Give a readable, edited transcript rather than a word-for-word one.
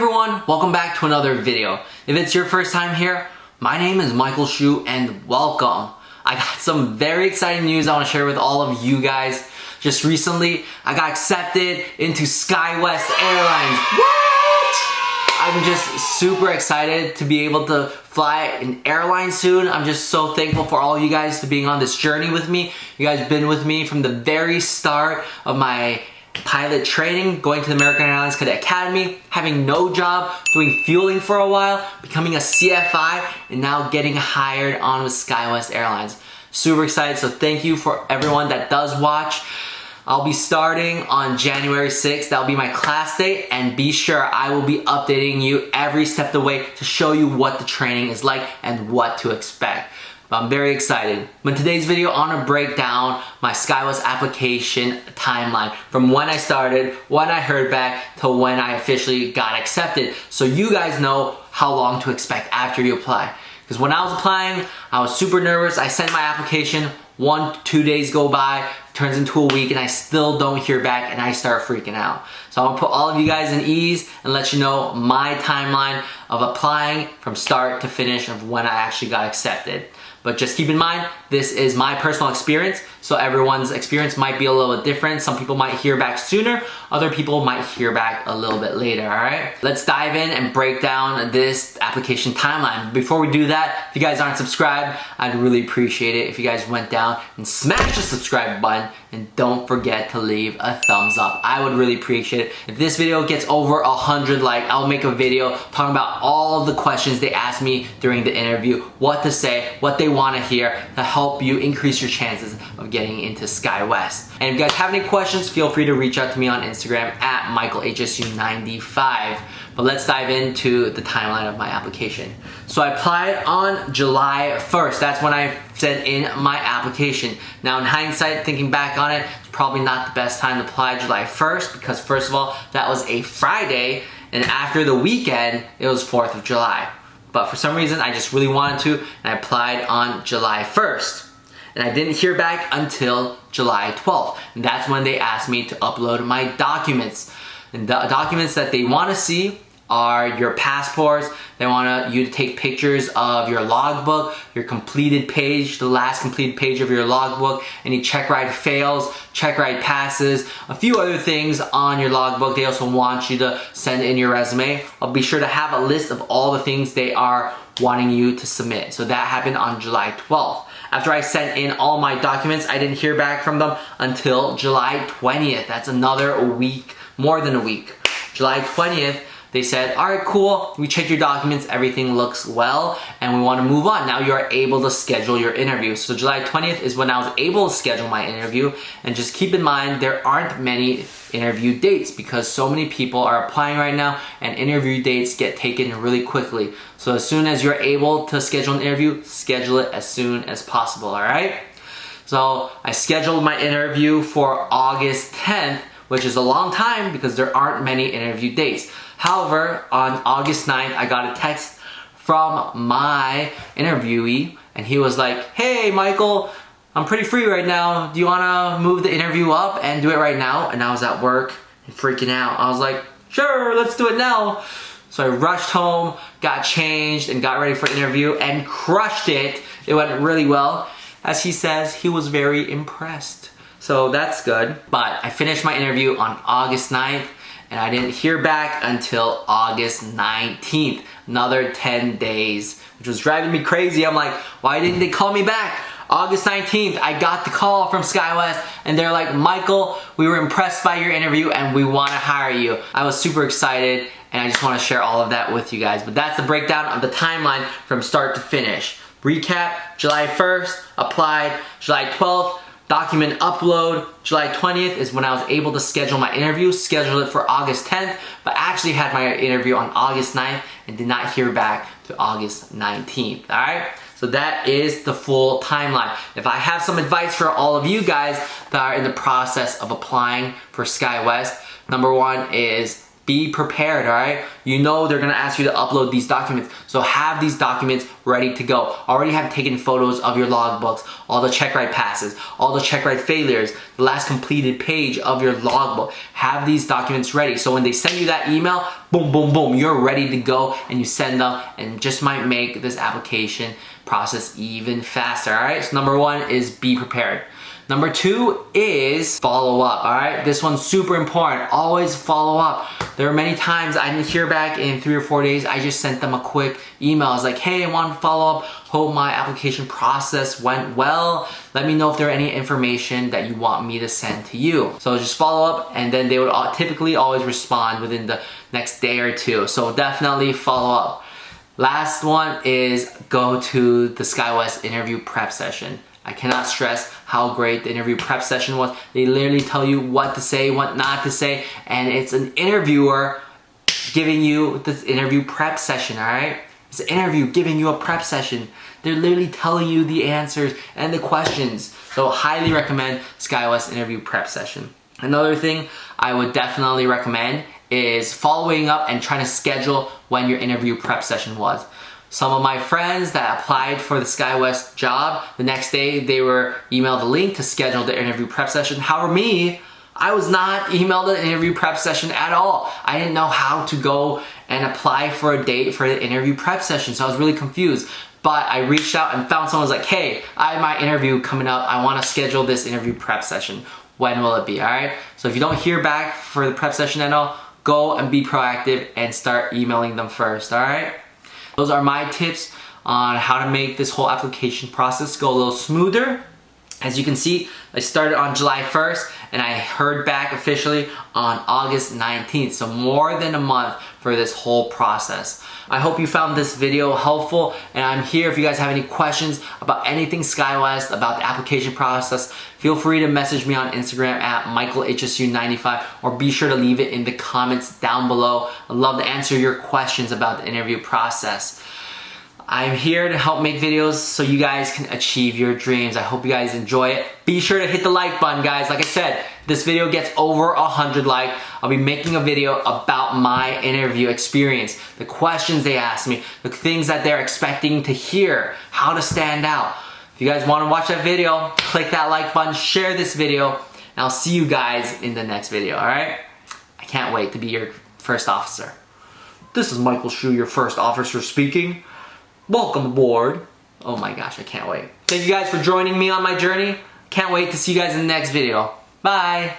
everyone, welcome back to another video. If it's your first time here, my name is Michael Shu and welcome. I got some very exciting news I want to share with all of you guys. Just recently, I got accepted into Skywest Airlines. What? I'm just super excited to be able to fly an airline soon. I'm just so thankful for all of you guys to being on this journey with me. You guys have been with me from the very start of my pilot training, going to the American Airlines Cadet Academy, having no job, doing fueling for a while, becoming a CFI, and now getting hired on with Skywest Airlines. Super excited, so thank you for everyone that does watch. I'll be starting on January 6th. That'll be my class date, and be sure I will be updating you every step of the way to show you what the training is like and what to expect. I'm very excited. In today's video, I want to break down my Skywest application timeline from when I started, when I heard back, to when I officially got accepted, so you guys know how long to expect after you apply. Because when I was applying, I was super nervous. I sent my application, 1-2 days go by, turns into a week, and I still don't hear back, and I start freaking out. So I want to put all of you guys in ease and let you know my timeline of applying from start to finish of when I actually got accepted. But just keep in mind, this is my personal experience, so everyone's experience might be a little bit different. Some people might hear back sooner, other people might hear back a little bit later, alright? Let's dive in and break down this application timeline. Before we do that, if you guys aren't subscribed, I'd really appreciate it if you guys went down and smash the subscribe button, and don't forget to leave a thumbs up. I would really appreciate it. If this video gets over 100 likes, I'll make a video talking about all of the questions they asked me during the interview, what to say, what they want to hear to help you increase your chances of getting into Skywest. And if you guys have any questions, feel free to reach out to me on Instagram at MichaelHSU95. But let's dive into the timeline of my application. So I applied on July 1st. That's when I sent in my application. Now in hindsight, thinking back on it, it's probably not the best time to apply July 1st because first of all, that was a Friday, and after the weekend, it was 4th of July. But for some reason, I just really wanted to, and I applied on July 1st. And I didn't hear back until July 12th. And that's when they asked me to upload my documents. And the documents that they want to see are your passports. They want you to take pictures of your logbook, your completed page, the last completed page of your logbook, any check ride fails, check ride passes, a few other things on your logbook. They also want you to send in your resume. I'll be sure to have a list of all the things they are wanting you to submit. So that happened on July 12th. After I sent in all my documents, I didn't hear back from them until July 20th. That's another week, more than a week. July 20th, they said, all right, cool, we checked your documents, everything looks well, and we want to move on. Now you are able to schedule your interview. So July 20th is when I was able to schedule my interview, and just keep in mind, there aren't many interview dates because so many people are applying right now, and interview dates get taken really quickly. So as soon as you're able to schedule an interview, schedule it as soon as possible, all right? So I scheduled my interview for August 10th, which is a long time because there aren't many interview dates. However, on August 9th, I got a text from my interviewee, and he was like, hey, Michael, I'm pretty free right now. Do you want to move the interview up and do it right now? And I was at work and freaking out. I was like, sure, let's do it now. So I rushed home, got changed, and got ready for the interview and crushed it. It went really well. As he says, he was very impressed. So that's good. But I finished my interview on August 9th, and I didn't hear back until August 19th. Another 10 days, which was driving me crazy. I'm like, why didn't they call me back? August 19th, I got the call from Skywest, and they're like, Michael, we were impressed by your interview and we want to hire you. I was super excited, and I just want to share all of that with you guys. But that's the breakdown of the timeline from start to finish. Recap, July 1st, applied, July 12th, document upload. July 20th is when I was able to schedule my interview, scheduled it for August 10th, but actually had my interview on August 9th and did not hear back to August 19th, all right? So that is the full timeline. If I have some advice for all of you guys that are in the process of applying for Skywest, number one is be prepared, all right? You know they're gonna ask you to upload these documents, so have these documents ready to go. Already have taken photos of your logbooks, all the check write passes, all the check write failures, the last completed page of your logbook. Have these documents ready, so when they send you that email, boom, boom, boom, you're ready to go, and you send them, and just might make this application process even faster, all right? So number one is be prepared. Number two is follow up, all right? This one's super important. Always follow up. There are many times I didn't hear back in 3 or 4 days. I just sent them a quick email. I was like, hey, I want to follow up. Hope my application process went well. Let me know if there are any information that you want me to send to you. So just follow up, and then they would typically always respond within the next day or two. So definitely follow up. Last one is go to the Skywest interview prep session. I cannot stress how great the interview prep session was. They literally tell you what to say, what not to say, and it's an interviewer giving you this interview prep session, all right? It's an interview giving you a prep session. They're literally telling you the answers and the questions. So highly recommend Skywest interview prep session. Another thing I would definitely recommend is following up and trying to schedule when your interview prep session was. Some of my friends that applied for the Skywest job, the next day they were emailed the link to schedule the interview prep session. However, me, I was not emailed an interview prep session at all. I didn't know how to go and apply for a date for the interview prep session, so I was really confused. But I reached out and found someone who was like, hey, I have my interview coming up. I want to schedule this interview prep session. When will it be, all right? So if you don't hear back for the prep session at all, go and be proactive and start emailing them first, all right? Those are my tips on how to make this whole application process go a little smoother. As you can see, I started on July 1st and I heard back officially on August 19th. So more than a month for this whole process. I hope you found this video helpful, and I'm here if you guys have any questions about anything Skywest, about the application process. Feel free to message me on Instagram at MichaelHSU95, or be sure to leave it in the comments down below. I'd love to answer your questions about the interview process. I'm here to help make videos so you guys can achieve your dreams. I hope you guys enjoy it. Be sure to hit the like button, guys. Like I said, this video gets over 100 likes. I'll be making a video about my interview experience, the questions they asked me, the things that they're expecting to hear, how to stand out. If you guys want to watch that video, click that like button, share this video, and I'll see you guys in the next video, all right? I can't wait to be your first officer. This is Michael Shu, your first officer speaking. Welcome aboard. Oh my gosh, I can't wait. Thank you guys for joining me on my journey. Can't wait to see you guys in the next video. Bye.